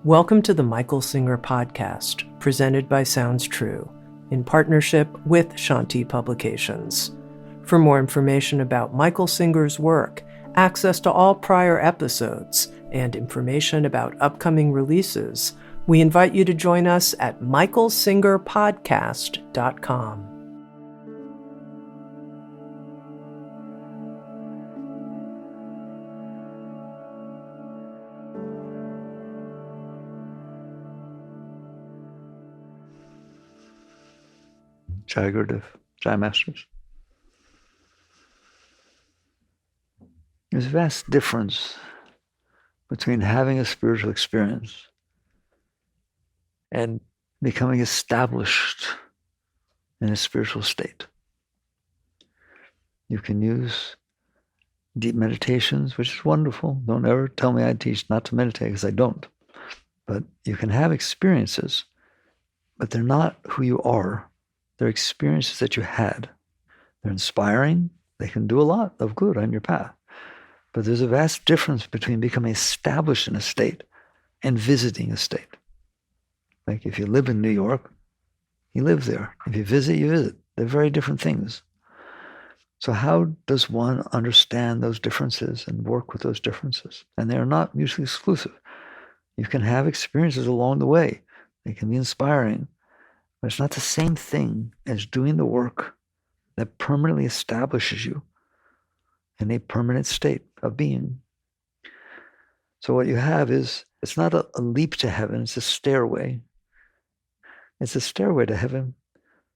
Welcome to the Michael Singer podcast, presented by Sounds True, in partnership with Shanti Publications. For more information about Michael Singer's work, access to all prior episodes, and information about upcoming releases, we invite you to join us at michaelsingerpodcast.com. Jai Gurudev, Jai Masters. There's a vast difference between having a spiritual experience and becoming established in a spiritual state. You can use deep meditations, which is wonderful. Don't ever tell me I teach not to meditate, because I don't. But you can have experiences, but they're not who you are. They're experiences that you had. They're inspiring. They can do a lot of good on your path. But there's a vast difference between becoming established in a state and visiting a state. Like if you live in New York, you live there. If you visit, you visit. They're very different things. So how does one understand those differences and work with those differences? And they're not mutually exclusive. You can have experiences along the way. They can be inspiring. But it's not the same thing as doing the work that permanently establishes you in a permanent state of being. So what you have is, it's not a leap to heaven, it's a stairway. It's a stairway to heaven.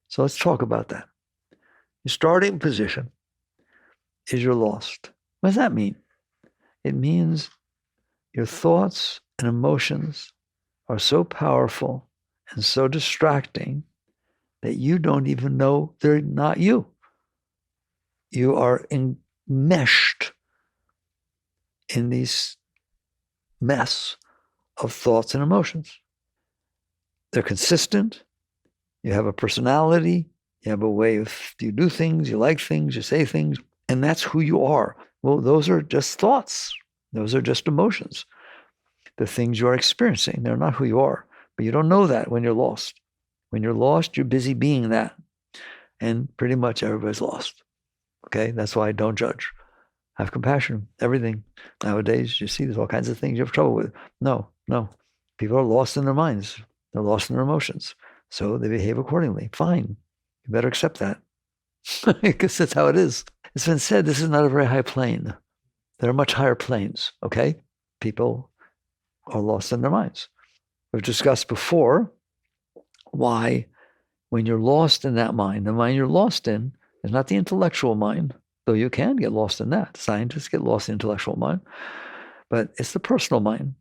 So let's talk about that. Your starting position is you're lost. What does that mean? It means your thoughts and emotions are so powerful and so distracting that you don't even know they're not you. You are enmeshed in these mess of thoughts and emotions. They're consistent. You have a personality. You have a way of, you do things, you like things, you say things, and that's who you are. Well, those are just thoughts. Those are just emotions. The things you are experiencing, they're not who you are. But you don't know that when you're lost. When you're lost, you're busy being that. And pretty much everybody's lost. Okay? That's why I don't judge. Have compassion. Everything. Nowadays, you see there's all kinds of things you have trouble with. No. People are lost in their minds. They're lost in their emotions. So they behave accordingly. Fine. You better accept that. Because that's how it is. It's been said this is not a very high plane. There are much higher planes. Okay? People are lost in their minds. We've discussed before why when you're lost in that mind, the mind you're lost in is not the intellectual mind, though you can get lost in that. Scientists get lost in the intellectual mind. But it's the personal mind.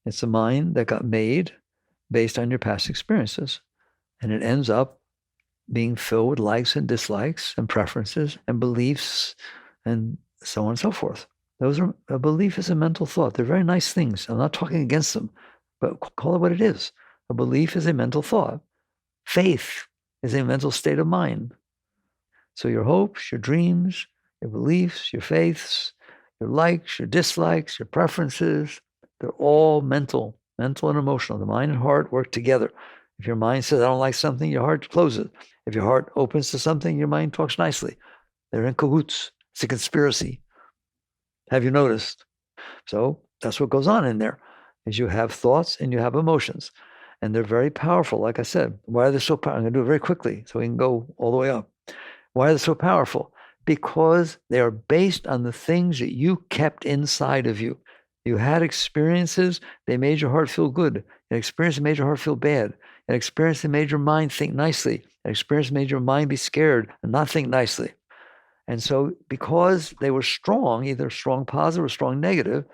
It's a mind that got made based on your past experiences. And it ends up being filled with likes and dislikes and preferences and beliefs and so on and so forth. A belief is a mental thought. They're very nice things. I'm not talking against them. But call it what it is. A belief is a mental thought. Faith is a mental state of mind. So your hopes, your dreams, your beliefs, your faiths, your likes, your dislikes, your preferences, they're all mental and emotional. The mind and heart work together. If your mind says, I don't like something, your heart closes. If your heart opens to something, your mind talks nicely. They're in cahoots. It's a conspiracy. Have you noticed? So that's what goes on in there. Is you have thoughts and you have emotions. And they're very powerful, like I said. Why are they so powerful? I'm going to do it very quickly so we can go all the way up. Why are they so powerful? Because they are based on the things that you kept inside of you. You had experiences, they made your heart feel good. An experience that made your heart feel bad. An experience that made your mind think nicely. An experience that made your mind be scared and not think nicely. And so because they were strong, either strong positive or strong negative,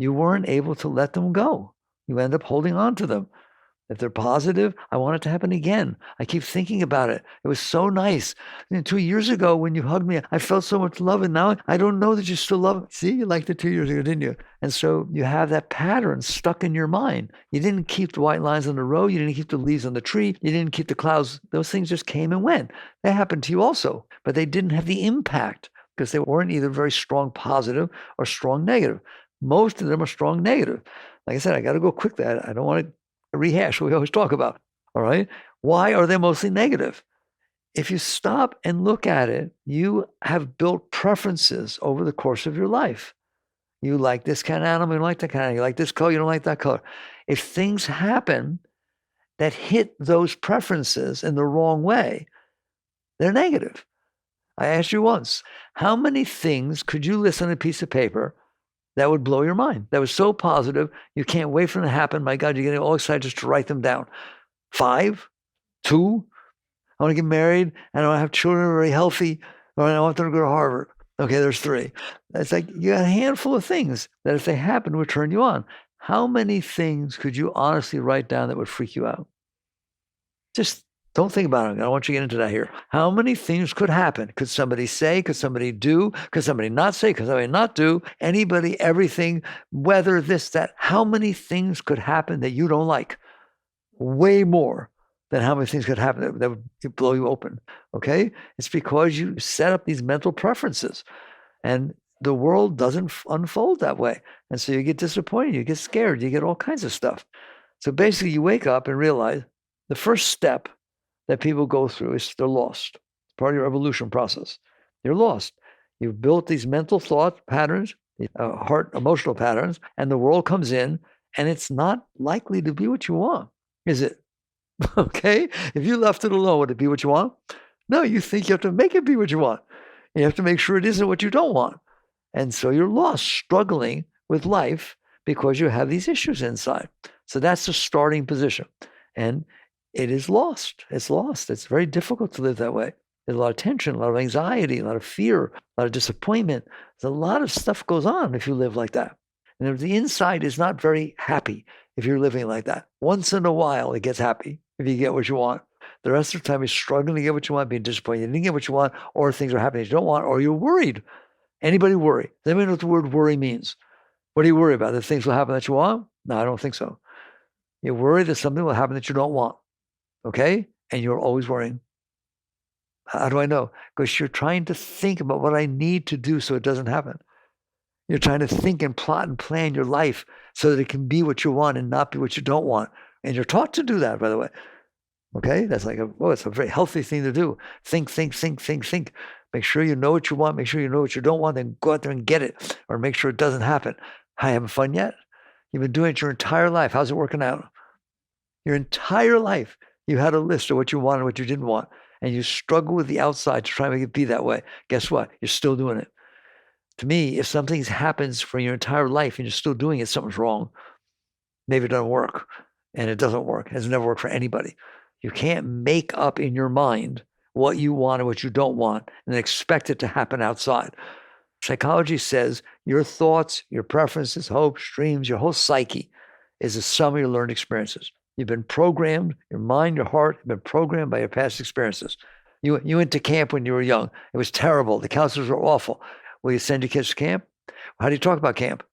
you weren't able to let them go. You end up holding on to them. If they're positive, I want it to happen again. I keep thinking about it. It was so nice. 2 years ago when you hugged me, I felt so much love, and now I don't know that you still love me. See, you liked it 2 years ago, didn't you? And so you have that pattern stuck in your mind. You didn't keep the white lines on the road. You didn't keep the leaves on the tree. You didn't keep the clouds. Those things just came and went. That happened to you also, but they didn't have the impact because they weren't either very strong positive or strong negative. Most of them are strong negative. Like I said, I got to go quickly. I don't want to rehash what we always talk about. All right. Why are they mostly negative? If you stop and look at it, you have built preferences over the course of your life. You like this kind of animal, you don't like that kind of animal. You like this color, you don't like that color. If things happen that hit those preferences in the wrong way, they're negative. I asked you once, how many things could you list on a piece of paper that would blow your mind? That was so positive, you can't wait for them to happen. My God, you're getting all excited just to write them down. 5, 2, I want to get married, and I want to have children who are very healthy, or I want them to go to Harvard. Okay, there's 3. It's like you got a handful of things that if they happen would turn you on. How many things could you honestly write down that would freak you out? Just don't think about it. I don't want you to get into that here. How many things could happen? Could somebody say? Could somebody do? Could somebody not say? Could somebody not do? Anybody, everything, whether this, that. How many things could happen that you don't like? Way more than how many things could happen that would blow you open. Okay? It's because you set up these mental preferences. And the world doesn't unfold that way. And so you get disappointed, you get scared, you get all kinds of stuff. So basically you wake up and realize the first step that people go through is they're lost. It's part of your evolution process. You're lost. You've built these mental thought patterns, heart emotional patterns, and the world comes in and it's not likely to be what you want, is it? Okay? If you left it alone, would it be what you want? No, you think you have to make it be what you want. You have to make sure it isn't what you don't want. And so you're lost, struggling with life because you have these issues inside. So that's the starting position. And it is lost. It's lost. It's very difficult to live that way. There's a lot of tension, a lot of anxiety, a lot of fear, a lot of disappointment. There's a lot of stuff goes on if you live like that. And if the inside is not very happy if you're living like that. Once in a while, it gets happy if you get what you want. The rest of the time, you're struggling to get what you want, being disappointed you didn't get what you want, or things are happening you don't want, or you're worried. Anybody worry? Does anybody know what the word worry means? What do you worry about? That things will happen that you want? No, I don't think so. You worry that something will happen that you don't want. Okay? And you're always worrying. How do I know? Because you're trying to think about what I need to do so it doesn't happen. You're trying to think and plot and plan your life so that it can be what you want and not be what you don't want. And you're taught to do that, by the way. Okay? That's like, it's a very healthy thing to do. Think. Make sure you know what you want. Make sure you know what you don't want. Then go out there and get it. Or make sure it doesn't happen. Hi, having fun yet? You've been doing it your entire life. How's it working out? Your entire life, you had a list of what you wanted and what you didn't want. And you struggle with the outside to try and make it be that way. Guess what? You're still doing it. To me, if something happens for your entire life and you're still doing it, something's wrong. Maybe it doesn't work. And it doesn't work. It has never worked for anybody. You can't make up in your mind what you want and what you don't want and expect it to happen outside. Psychology says your thoughts, your preferences, hopes, dreams, your whole psyche is the sum of your learned experiences. You've been programmed, your mind, your heart have been programmed by your past experiences. You went to camp when you were young. It was terrible. The counselors were awful. Will you send your kids to camp? How do you talk about camp?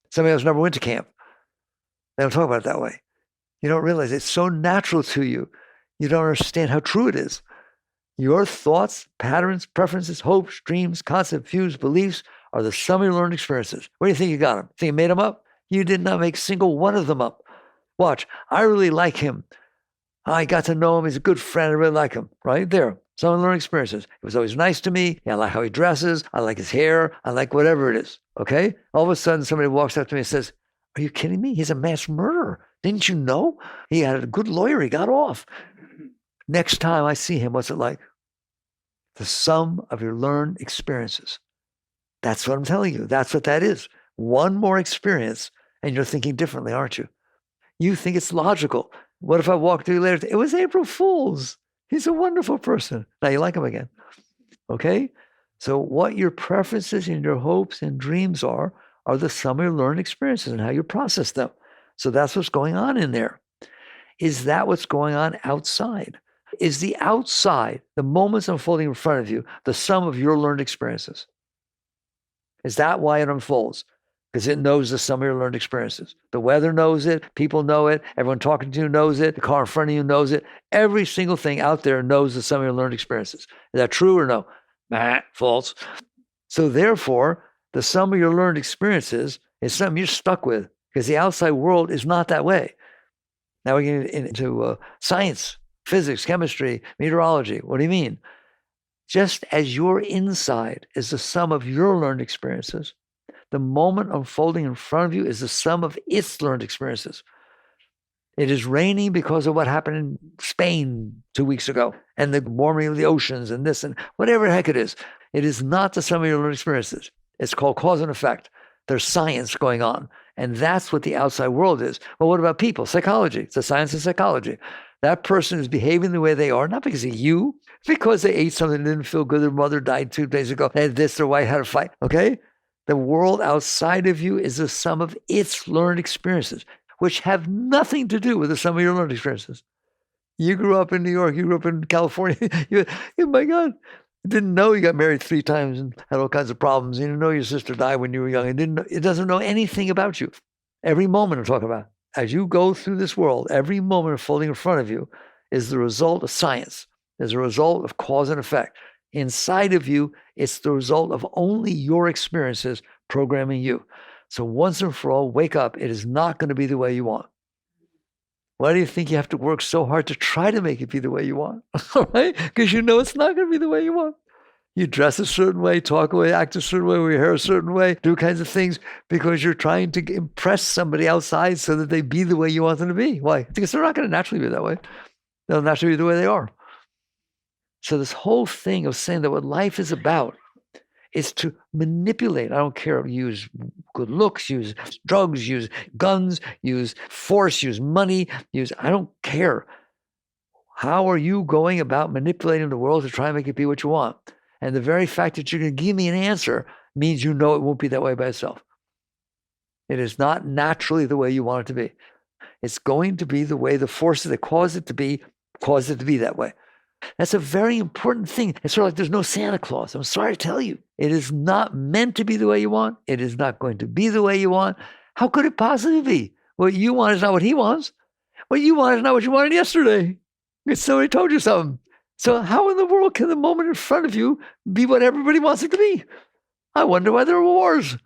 Somebody else never went to camp. They don't talk about it that way. You don't realize it's so natural to you. You don't understand how true it is. Your thoughts, patterns, preferences, hopes, dreams, concepts, views, beliefs are the sum of your learned experiences. Where do you think you got them? Think you made them up? You did not make a single one of them up. Watch, I really like him. I got to know him. He's a good friend. I really like him. Right there. Some of the learned experiences. He was always nice to me. I like how he dresses. I like his hair. I like whatever it is. Okay? All of a sudden, somebody walks up to me and says, are you kidding me? He's a mass murderer. Didn't you know? He had a good lawyer. He got off. Next time I see him, what's it like? The sum of your learned experiences. That's what I'm telling you. That's what that is. One more experience, and you're thinking differently, aren't you? You think it's logical. What if I walk to you later? It was April Fool's. He's a wonderful person. Now you like him again. Okay? So what your preferences and your hopes and dreams are the sum of your learned experiences and how you process them. So that's what's going on in there. Is that what's going on outside? Is the outside, the moments unfolding in front of you, the sum of your learned experiences? Is that why it unfolds? Because it knows the sum of your learned experiences. The weather knows it. People know it. Everyone talking to you knows it. The car in front of you knows it. Every single thing out there knows the sum of your learned experiences. Is that true or no? False. So therefore, the sum of your learned experiences is something you're stuck with. because the outside world is not that way. Now we're getting into science, physics, chemistry, meteorology. What do you mean? Just as your inside is the sum of your learned experiences, the moment unfolding in front of you is the sum of its learned experiences. It is raining because of what happened in Spain 2 weeks ago, and the warming of the oceans and this and whatever the heck it is. It is not the sum of your learned experiences. It's called cause and effect. There's science going on, and that's what the outside world is. Well, what about people? Psychology. It's the science of psychology. That person is behaving the way they are, not because of you, because they ate something that didn't feel good. Their mother died 2 days ago. They had this, their wife had a fight, okay? The world outside of you is the sum of its learned experiences, which have nothing to do with the sum of your learned experiences. You grew up in New York, you grew up in California. Oh my God, you didn't know you got married 3 times and had all kinds of problems. You didn't know your sister died when you were young. It doesn't know anything about you. Every moment I'm talking about, as you go through this world, every moment unfolding in front of you is the result of science, is a result of cause and effect. Inside of you, it's the result of only your experiences programming you. So once and for all, wake up. It is not going to be the way you want. Why do you think you have to work so hard to try to make it be the way you want? All right? Because you know it's not going to be the way you want. You dress a certain way, talk a way, act a certain way, wear your hair a certain way, do kinds of things because you're trying to impress somebody outside so that they be the way you want them to be. Why? Because they're not going to naturally be that way. They'll naturally be the way they are. So this whole thing of saying that what life is about is to manipulate. I don't care. Use good looks, use drugs, use guns, use force, use money, I don't care. How are you going about manipulating the world to try and make it be what you want? And the very fact that you're going to give me an answer means you know it won't be that way by itself. It is not naturally the way you want it to be. It's going to be the way the forces that cause it to be that way. That's a very important thing. It's sort of like there's no Santa Claus. I'm sorry to tell you. It is not meant to be the way you want. It is not going to be the way you want. How could it possibly be? What you want is not what he wants. What you want is not what you wanted yesterday. Because somebody told you something. So how in the world can the moment in front of you be what everybody wants it to be? I wonder why there are wars.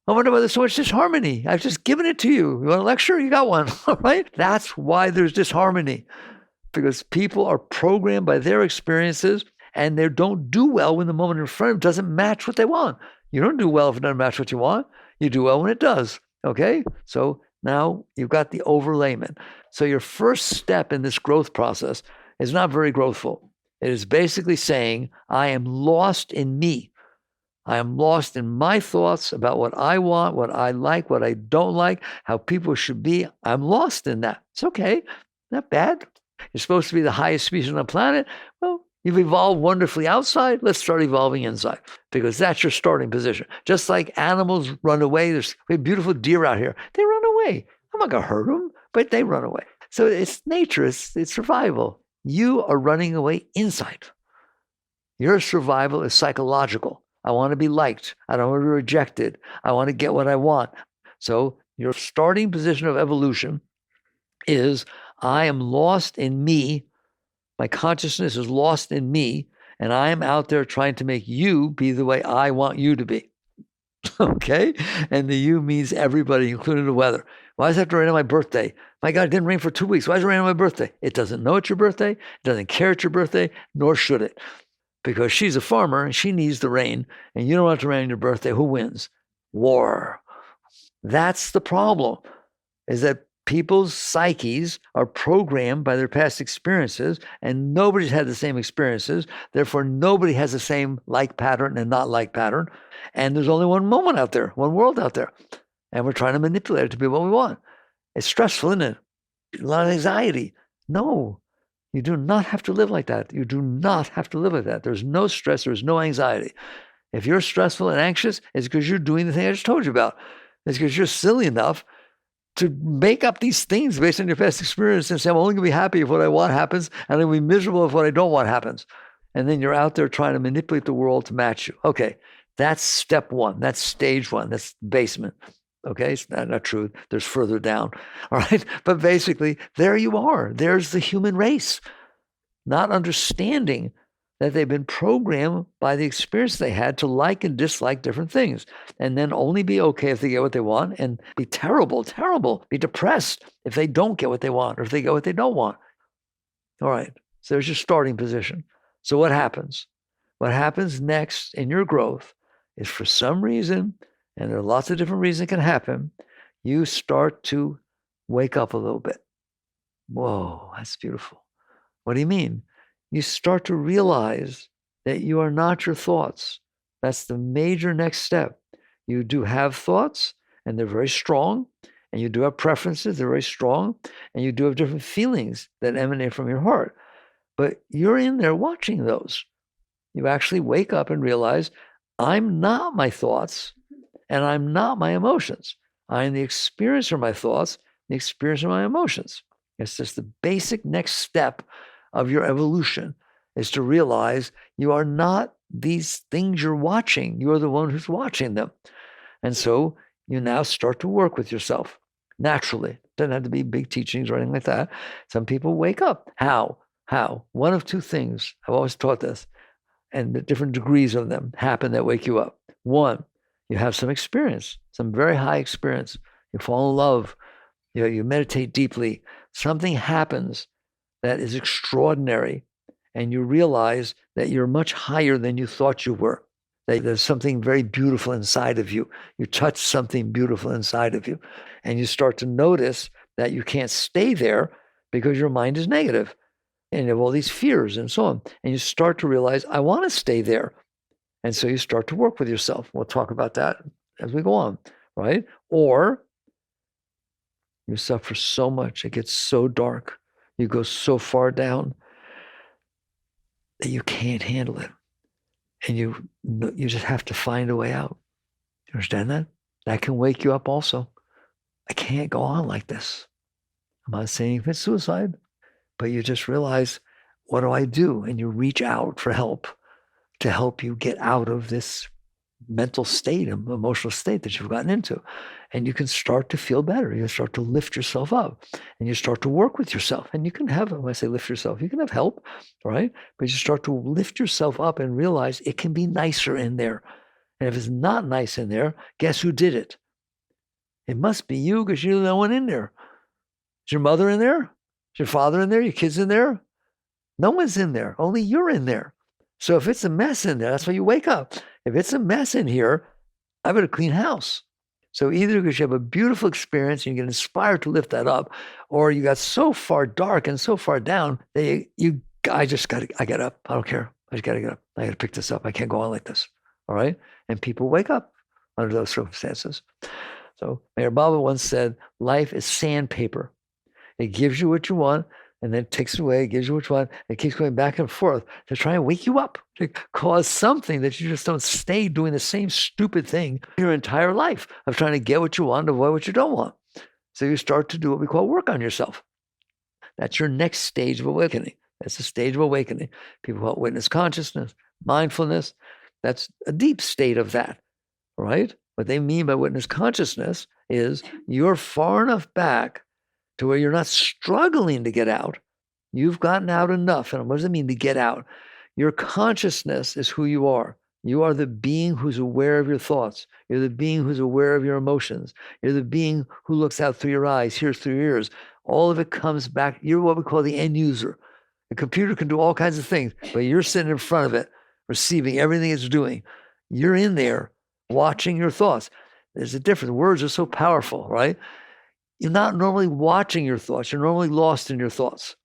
I wonder why there's so much disharmony. I've just given it to you. You want a lecture? You got one. All right? That's why there's disharmony. Because people are programmed by their experiences and they don't do well when the moment in front of them doesn't match what they want. You don't do well if it doesn't match what you want. You do well when it does. Okay? So now you've got the overlayment. So your first step in this growth process is not very growthful. It is basically saying, I am lost in me. I am lost in my thoughts about what I want, what I like, what I don't like, how people should be. I'm lost in that. It's okay. Not bad. You're supposed to be the highest species on the planet. Well, you've evolved wonderfully outside. Let's start evolving inside because that's your starting position. Just like animals run away. We have beautiful deer out here. They run away. I'm not going to hurt them, but they run away. So it's nature. It's survival. You are running away inside. Your survival is psychological. I want to be liked. I don't want to be rejected. I want to get what I want. So your starting position of evolution is I am lost in me. My consciousness is lost in me, and I am out there trying to make you be the way I want you to be. Okay? And the you means everybody, including the weather. Why does it have to rain on my birthday? My God, it didn't rain for 2 weeks. Why does it rain on my birthday? It doesn't know it's your birthday. It doesn't care it's your birthday, nor should it. Because she's a farmer and she needs the rain, and you don't want it to rain on your birthday. Who wins? War. That's the problem, is that people's psyches are programmed by their past experiences, and nobody's had the same experiences. Therefore, nobody has the same like pattern and not like pattern. And there's only one moment out there, one world out there. And we're trying to manipulate it to be what we want. It's stressful, isn't it? A lot of anxiety. No, you do not have to live like that. You do not have to live like that. There's no stress. There's no anxiety. If you're stressful and anxious, it's because you're doing the thing I just told you about. It's because you're silly enough to make up these things based on your past experience and say, I'm only going to be happy if what I want happens, and I'm going to be miserable if what I don't want happens. And then you're out there trying to manipulate the world to match you. Okay, that's step one. That's stage one. That's basement. Okay, it's not true. There's further down. All right, but basically, there you are. There's the human race. Not understanding that they've been programmed by the experience they had to like and dislike different things, and then only be okay if they get what they want, and be terrible, be depressed if they don't get what they want or if they get what they don't want. All right, so there's your starting position. So what happens? What happens next in your growth is, for some reason, and there are lots of different reasons it can happen, you start to wake up a little bit. Whoa, that's beautiful. What do you mean? You start to realize that you are not your thoughts. That's the major next step. You do have thoughts, and they're very strong, and you do have preferences, they're very strong, and you do have different feelings that emanate from your heart. But you're in there watching those. You actually wake up and realize, I'm not my thoughts, and I'm not my emotions. I'm the experiencer of my thoughts, the experiencer of my emotions. It's just the basic next step of your evolution, is to realize you are not these things you're watching. You're the one who's watching them. And so you now start to work with yourself naturally. It doesn't have to be big teachings or anything like that. Some people wake up. How? One of two things. I've always taught this, and the different degrees of them happen that wake you up. One, you have some experience, some very high experience. You fall in love. You meditate deeply. Something happens that is extraordinary, and you realize that you're much higher than you thought you were. That there's something very beautiful inside of you. You touch something beautiful inside of you, and you start to notice that you can't stay there because your mind is negative, and you have all these fears and so on. And you start to realize, I want to stay there. And so you start to work with yourself. We'll talk about that as we go on, right? Or you suffer so much, it gets so dark, you go so far down that you can't handle it. And you just have to find a way out. You understand that? That can wake you up also. I can't go on like this. I'm not saying it's suicide, but you just realize, what do I do? And you reach out for help to help you get out of this mental state, emotional state that you've gotten into. And you can start to feel better. You start to lift yourself up, and you start to work with yourself. And you can have, when I say lift yourself, you can have help, right? But you start to lift yourself up and realize it can be nicer in there. And if it's not nice in there, guess who did it? It must be you, because you're the only one in there. Is your mother in there? Is your father in there? Your kids in there? No one's in there. Only you're in there. So if it's a mess in there, that's why you wake up. If it's a mess in here, I better clean house. So either because you have a beautiful experience and you get inspired to lift that up, or you got so far dark and so far down that I get up. I don't care. I just got to get up. I got to pick this up. I can't go on like this. All right. And people wake up under those circumstances. So Mayor Baba once said, life is sandpaper. It gives you what you want, and then it takes it away, it gives you what you want. It keeps going back and forth to try and wake you up, to cause something that you just don't stay doing the same stupid thing your entire life of trying to get what you want, avoid what you don't want. So you start to do what we call work on yourself. That's your next stage of awakening. That's the stage of awakening. People call it witness consciousness, mindfulness. That's a deep state of that, right? What they mean by witness consciousness is you're far enough back to where you're not struggling to get out. You've gotten out enough. And what does it mean to get out? Your consciousness is who you are. You are the being who's aware of your thoughts. You're the being who's aware of your emotions. You're the being who looks out through your eyes, hears through your ears. All of it comes back. You're what we call the end user. The computer can do all kinds of things, but you're sitting in front of it, receiving everything it's doing. You're in there watching your thoughts. There's a difference. Words are so powerful, right? You're not normally watching your thoughts. You're normally lost in your thoughts.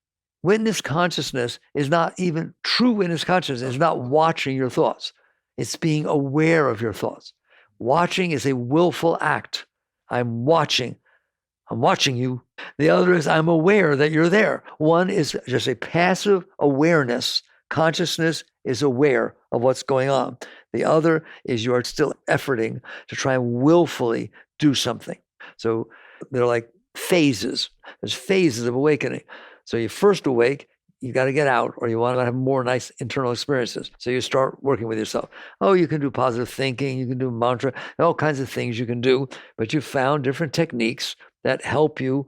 Witness consciousness is not even true. Witness consciousness is not watching your thoughts. It's being aware of your thoughts. Watching is a willful act. I'm watching you. The other is I'm aware that you're there. One is just a passive awareness. Consciousness is aware of what's going on. The other is you are still efforting to try and willfully do something. So they're like phases. There's phases of awakening. So you first awake, you got to get out, or you want to have more nice internal experiences. So you start working with yourself. Oh, you can do positive thinking. You can do mantra, all kinds of things you can do. But you found different techniques that help you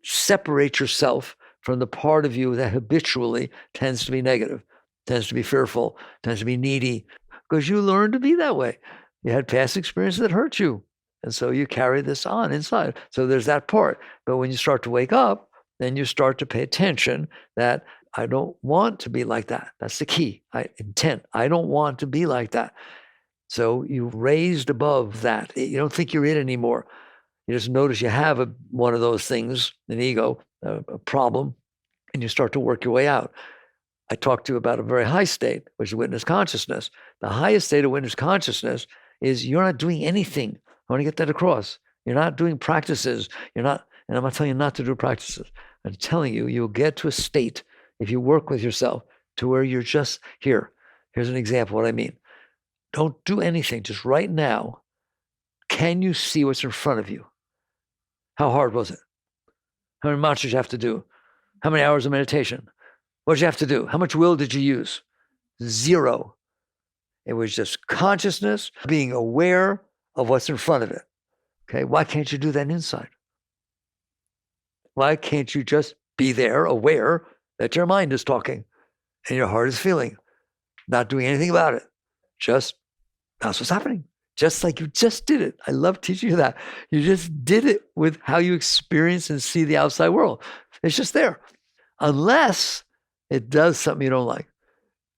separate yourself from the part of you that habitually tends to be negative. tends to be fearful, tends to be needy, because you learned to be that way. You had past experiences that hurt you. And so you carry this on inside. So there's that part. But when you start to wake up, then you start to pay attention that I don't want to be like that. That's the key. Intent. I don't want to be like that. So you raised above that. You don't think you're it anymore. You just notice you have one of those things, an ego, a problem, and you start to work your way out. I talked to you about a very high state, which is witness consciousness. The highest state of witness consciousness is you're not doing anything. I want to get that across. You're not doing practices. You're not, and I'm not telling you not to do practices. I'm telling you, you'll get to a state, if you work with yourself, to where you're just here. Here's an example of what I mean. Don't do anything. Just right now, can you see what's in front of you? How hard was it? How many mantras you have to do? How many hours of meditation? What did you have to do? How much will did you use? 0. It was just consciousness, being aware of what's in front of it. Okay, why can't you do that inside? Why can't you just be there, aware that your mind is talking and your heart is feeling, not doing anything about it? Just, that's what's happening. Just like you just did it. I love teaching you that. You just did it with how you experience and see the outside world. It's just there. Unless it does something you don't like.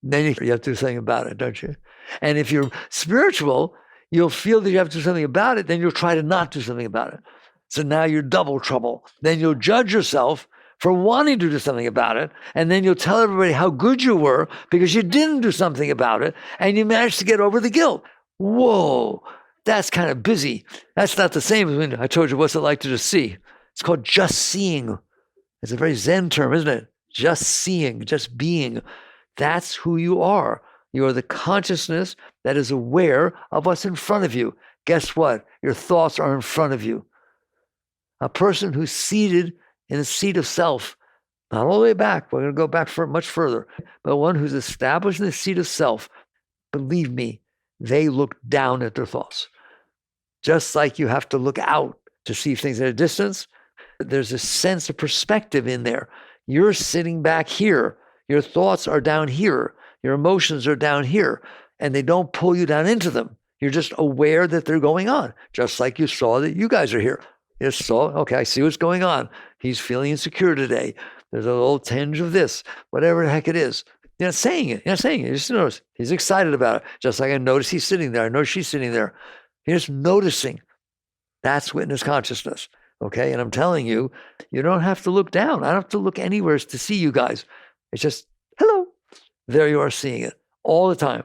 Then you have to do something about it, don't you? And if you're spiritual, you'll feel that you have to do something about it, then you'll try to not do something about it. So now you're double trouble. Then you'll judge yourself for wanting to do something about it, and then you'll tell everybody how good you were because you didn't do something about it, and you managed to get over the guilt. Whoa, that's kind of busy. That's not the same as when I told you what's it like to just see. It's called just seeing. It's a very Zen term, isn't it? Just seeing, just being. That's who you are. You are the consciousness that is aware of what's in front of you. Guess what? Your thoughts are in front of you. A person who's seated in a seat of self, not all the way back, we're going to go back much further, but one who's established in the seat of self, believe me, they look down at their thoughts. Just like you have to look out to see things at a distance, there's a sense of perspective in there. You're sitting back here. Your thoughts are down here. Your emotions are down here, and they don't pull you down into them. You're just aware that they're going on, just like you saw that you guys are here. You just saw, okay, I see what's going on. He's feeling insecure today. There's a little tinge of this, whatever the heck it is. You're not saying it. You're not saying it. You just notice. He's excited about it. Just like I notice he's sitting there. I know she's sitting there. You're just noticing. That's witness consciousness. Okay? And I'm telling you, you don't have to look down. I don't have to look anywhere to see you guys. It's just, hello. There you are seeing it all the time.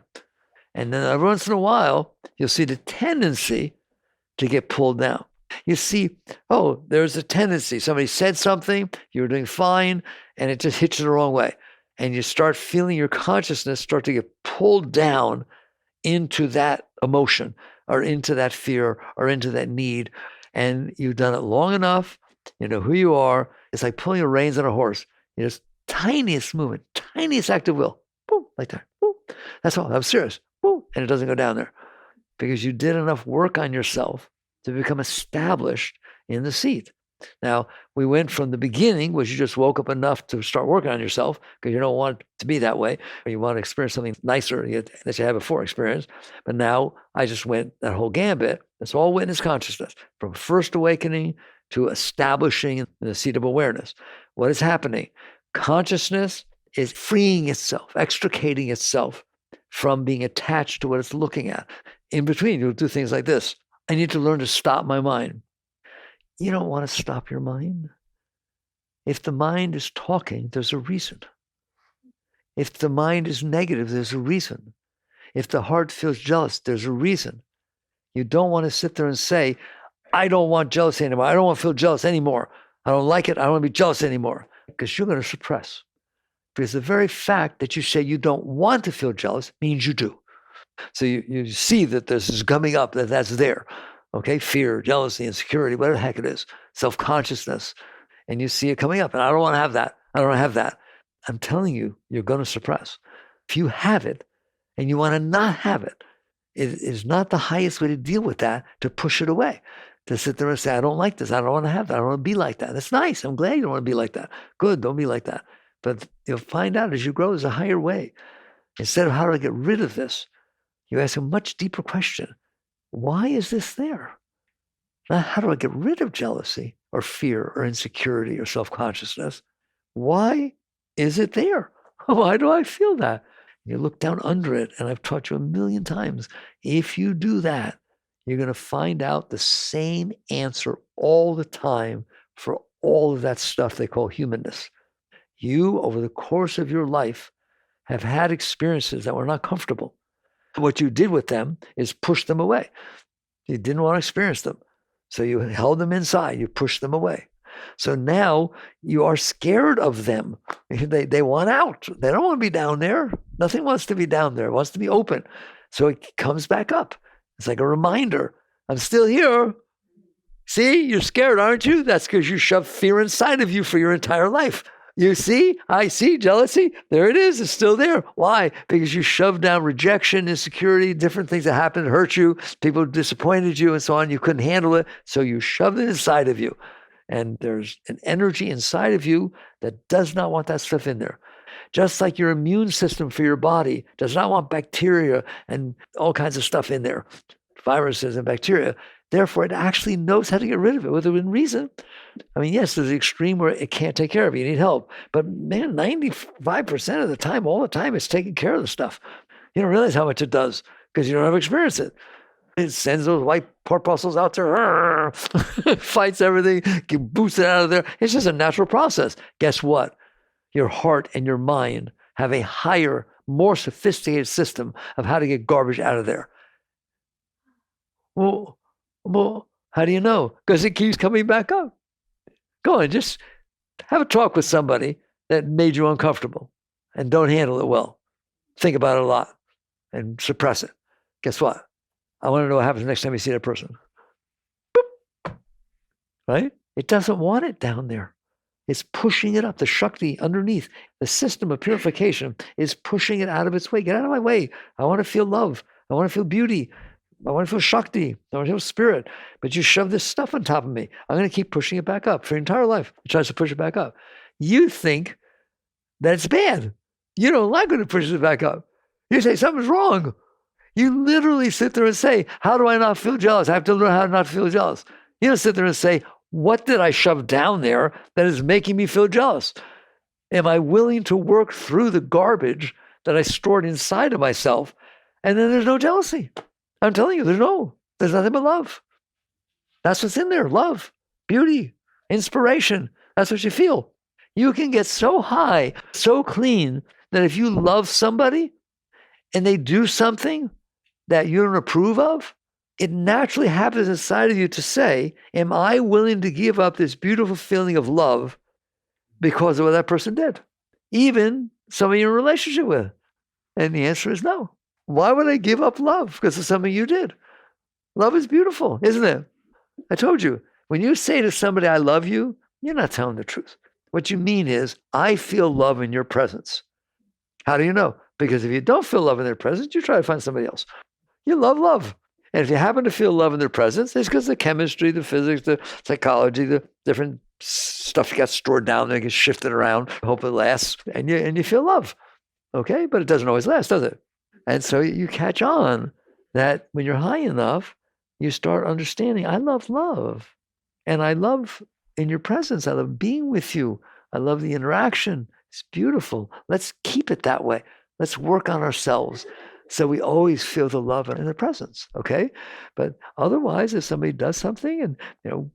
And then every once in a while, you'll see the tendency to get pulled down. You see, oh, there's a tendency. Somebody said something, you were doing fine, and it just hits you the wrong way. And you start feeling your consciousness start to get pulled down into that emotion or into that fear or into that need. And you've done it long enough. You know who you are. It's like pulling the reins on a horse. You just tiniest movement, tiniest act of will. Boom, like that. Boom. That's all. I'm serious. Boom. And it doesn't go down there because you did enough work on yourself to become established in the seat. Now, we went from the beginning, which you just woke up enough to start working on yourself because you don't want it to be that way, or you want to experience something nicer that you had before experienced. But now I just went that whole gambit. It's all witness consciousness, from first awakening to establishing the seat of awareness. What is happening? Consciousness is freeing itself, extricating itself from being attached to what it's looking at. In between, you'll do things like this. I need to learn to stop my mind. You don't want to stop your mind. If the mind is talking, there's a reason. If the mind is negative, there's a reason. If the heart feels jealous, there's a reason. You don't want to sit there and say, I don't want jealousy anymore. I don't want to feel jealous anymore. I don't like it. I don't want to be jealous anymore. Because you're going to suppress. Because the very fact that you say you don't want to feel jealous means you do. So you see that this is coming up, that's there. Okay, fear, jealousy, insecurity, whatever the heck it is, self-consciousness. And you see it coming up. And I don't want to have that. I don't want to have that. I'm telling you, you're going to suppress. If you have it and you want to not have it, it is not the highest way to deal with that, to push it away. To sit there and say, I don't like this. I don't want to have that. I don't want to be like that. That's nice. I'm glad you don't want to be like that. Good, don't be like that. But you'll find out as you grow, there's a higher way. Instead of how do I get rid of this, you ask a much deeper question. Why is this there? Not how do I get rid of jealousy or fear or insecurity or self-consciousness? Why is it there? Why do I feel that? You look down under it, and I've taught you a million times. If you do that, you're going to find out the same answer all the time for all of that stuff they call humanness. You, over the course of your life, have had experiences that were not comfortable. What you did with them is push them away. You didn't want to experience them. So you held them inside. You pushed them away. So now you are scared of them. They want out. They don't want to be down there. Nothing wants to be down there. It wants to be open. So it comes back up. It's like a reminder. I'm still here. See, you're scared, aren't you? That's because you shoved fear inside of you for your entire life. You see, I see jealousy. There it is. It's still there. Why? Because you shoved down rejection, insecurity, different things that happened, hurt you, people disappointed you and so on. You couldn't handle it. So you shoved it inside of you. And there's an energy inside of you that does not want that stuff in there. Just like your immune system for your body does not want bacteria and all kinds of stuff in there, viruses and bacteria. Therefore, it actually knows how to get rid of it within reason. I mean, yes, there's the extreme where it can't take care of you. You need help. But man, 95% of the time, all the time, it's taking care of the stuff. You don't realize how much it does because you don't have experienced it. It sends those white corpuscles out there, fights everything, boosts it out of there. It's just a natural process. Guess what? Your heart and your mind have a higher, more sophisticated system of how to get garbage out of there. Well, how do you know? Because it keeps coming back up. Go on, just have a talk with somebody that made you uncomfortable and don't handle it well. Think about it a lot and suppress it. Guess what? I want to know what happens next time you see that person. Boop. Right? It doesn't want it down there. It's pushing it up. The Shakti underneath, the system of purification is pushing it out of its way. Get out of my way. I want to feel love. I want to feel beauty. I want to feel Shakti. I want to feel spirit. But you shove this stuff on top of me. I'm going to keep pushing it back up for your entire life. It tries to push it back up. You think that it's bad. You don't like when it pushes it back up. You say something's wrong. You literally sit there and say, how do I not feel jealous? I have to learn how to not feel jealous. You don't sit there and say, what did I shove down there that is making me feel jealous? Am I willing to work through the garbage that I stored inside of myself? And then there's no jealousy. I'm telling you, there's nothing but love. That's what's in there. Love, beauty, inspiration. That's what you feel. You can get so high, so clean that if you love somebody and they do something that you don't approve of, it naturally happens inside of you to say, am I willing to give up this beautiful feeling of love because of what that person did? Even somebody you're in a relationship with. And the answer is no. Why would I give up love because of something you did? Love is beautiful, isn't it? I told you, when you say to somebody, I love you, you're not telling the truth. What you mean is, I feel love in your presence. How do you know? Because if you don't feel love in their presence, you try to find somebody else. You love love. And if you happen to feel love in their presence, it's because the chemistry, the physics, the psychology, the different stuff got stored down there, gets shifted around, hope it lasts, and you feel love. Okay? But it doesn't always last, does it? And so you catch on that when you're high enough, you start understanding, I love love. And I love in your presence. I love being with you. I love the interaction. It's beautiful. Let's keep it that way. Let's work on ourselves so we always feel the love in the presence, okay? But otherwise, if somebody does something and, I'm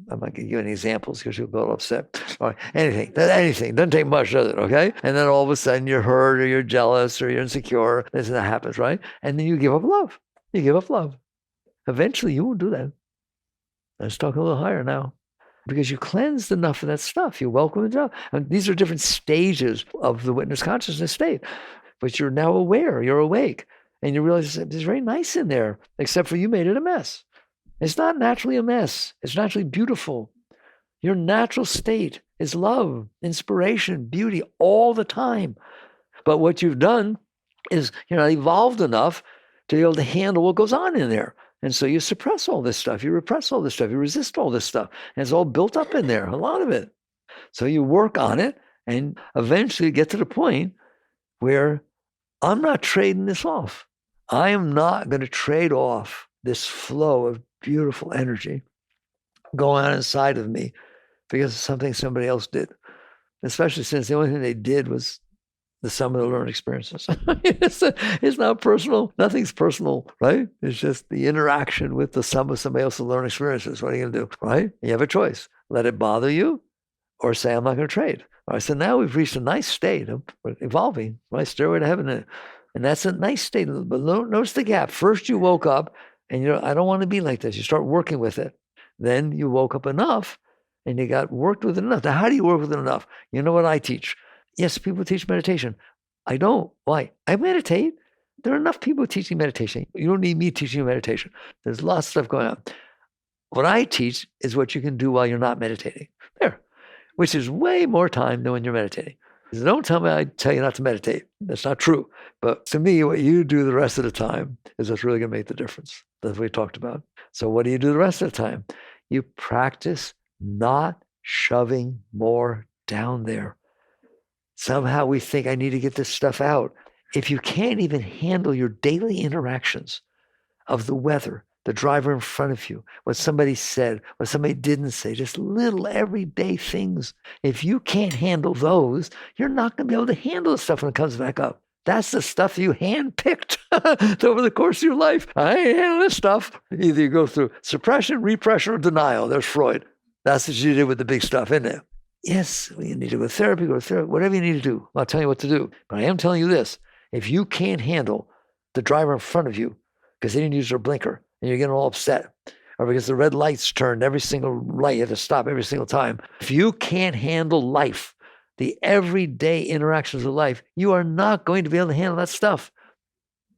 not going to give you any examples because you'll go upset. Or anything. Doesn't take much, does it, okay? And then all of a sudden you're hurt or you're jealous or you're insecure. This and that happens, right? And then you give up love. You give up love. Eventually, you won't do that. Let's talk a little higher now. Because you cleansed enough of that stuff. You welcome it up. And these are different stages of the witness consciousness state. But you're now aware. You're awake. And you realize it's very nice in there, except for you made it a mess. It's not naturally a mess. It's naturally beautiful. Your natural state is love, inspiration, beauty all the time. But what you've done is you're not evolved enough to be able to handle what goes on in there. And so you suppress all this stuff. You repress all this stuff. You resist all this stuff. And it's all built up in there, a lot of it. So you work on it and eventually get to the point where I'm not trading this off. I am not going to trade off this flow of beautiful energy going on inside of me because of something somebody else did, especially since the only thing they did was the sum of the learned experiences. It's not personal. Nothing's personal, right? It's just the interaction with the sum of somebody else's learned experiences. What are you going to do, right? You have a choice. Let it bother you or say, I'm not going to trade. All right, so now we've reached a nice state of evolving, right? Stairway to heaven. And that's a nice state. But notice the gap. First, you woke up and I don't want to be like this. You start working with it. Then you woke up enough and you got worked with it enough. Now, how do you work with it enough? You know what I teach? Yes, people teach meditation. I don't. Why? I meditate. There are enough people teaching meditation. You don't need me teaching you meditation. There's lots of stuff going on. What I teach is what you can do while you're not meditating. There. Which is way more time than when you're meditating. So don't tell me I tell you not to meditate. That's not true. But to me, what you do the rest of the time is what's really going to make the difference. That's what we talked about. So what do you do the rest of the time? You practice not shoving more down there. Somehow we think I need to get this stuff out. If you can't even handle your daily interactions of the weather, the driver in front of you, what somebody said, what somebody didn't say, just little everyday things. If you can't handle those, you're not going to be able to handle the stuff when it comes back up. That's the stuff you handpicked over the course of your life. I ain't handling this stuff. Either you go through suppression, repression, or denial. There's Freud. That's what you did with the big stuff, isn't it? Yes, you need to go to therapy, whatever you need to do. I'll tell you what to do. But I am telling you this. If you can't handle the driver in front of you because they didn't use their blinker, and you're getting all upset, or because the red light's turned every single light, you have to stop every single time. If you can't handle life, the everyday interactions of life, you are not going to be able to handle that stuff.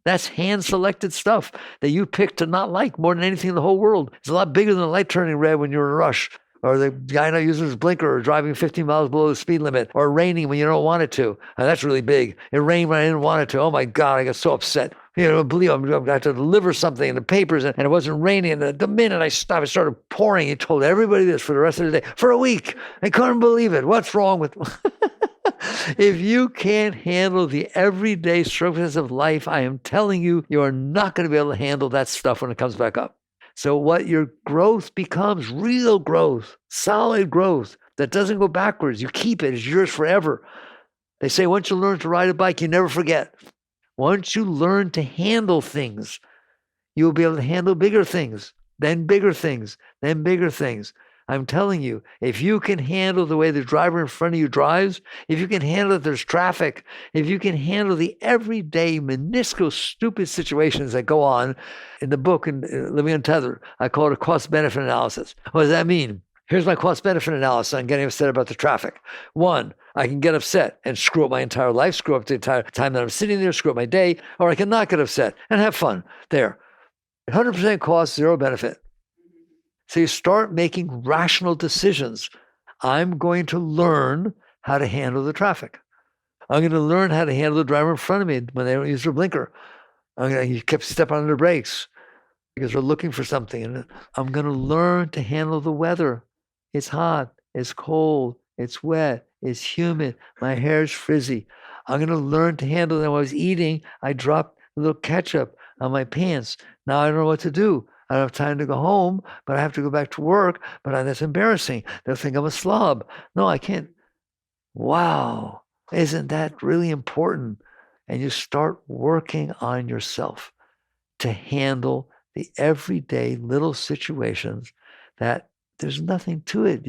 That's hand-selected stuff that you picked to not like more than anything in the whole world. It's a lot bigger than the light turning red when you're in a rush, or the guy not using his blinker, or driving 15 miles below the speed limit, or raining when you don't want it to. And that's really big. It rained when I didn't want it to. Oh my God, I got so upset. Believe I'm going to have to deliver something in the papers, and it wasn't raining. And the minute I stopped, it started pouring. He told everybody this for the rest of the day, for a week. I couldn't believe it. What's wrong with If you can't handle the everyday circumstances of life, I am telling you, you are not going to be able to handle that stuff when it comes back up. So what your growth becomes, real growth, solid growth, that doesn't go backwards. You keep it. It's yours forever. They say once you learn to ride a bike, you never forget. Once you learn to handle things, you'll be able to handle bigger things, then bigger things, then bigger things. I'm telling you, if you can handle the way the driver in front of you drives, if you can handle that there's traffic, if you can handle the everyday minuscule stupid situations that go on in the book, in Living Untethered, I call it a cost-benefit analysis. What does that mean? Here's my cost-benefit analysis on getting upset about the traffic. 1, I can get upset and screw up my entire life, screw up the entire time that I'm sitting there, screw up my day, or I can not get upset and have fun. There. 100% cost, 0 benefit. So you start making rational decisions. I'm going to learn how to handle the traffic. I'm going to learn how to handle the driver in front of me when they don't use their blinker. You kept stepping on their brakes because they're looking for something. And I'm going to learn to handle the weather. It's hot, it's cold, it's wet, it's humid, my hair's frizzy. I'm going to learn to handle them. When I was eating, I dropped a little ketchup on my pants. Now I don't know what to do. I don't have time to go home, but I have to go back to work. But that's embarrassing. They'll think I'm a slob. No, I can't. Wow. Isn't that really important? And you start working on yourself to handle the everyday little situations that there's nothing to it.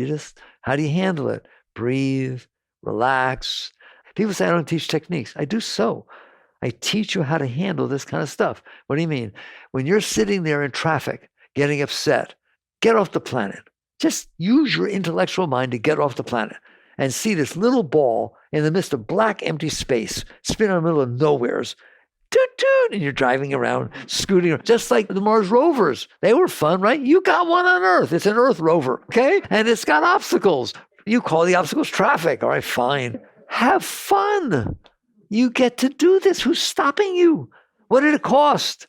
How do you handle it? Breathe, relax. People say I don't teach techniques. I do so. I teach you how to handle this kind of stuff. What do you mean? When you're sitting there in traffic, getting upset, get off the planet. Just use your intellectual mind to get off the planet and see this little ball in the midst of black, empty space, spin in the middle of nowheres. Toot, toot, and you're driving around, scooting around, just like the Mars rovers. They were fun, right? You got one on Earth. It's an Earth rover, okay? And it's got obstacles. You call the obstacles traffic. All right, fine. Have fun. You get to do this. Who's stopping you? What did it cost?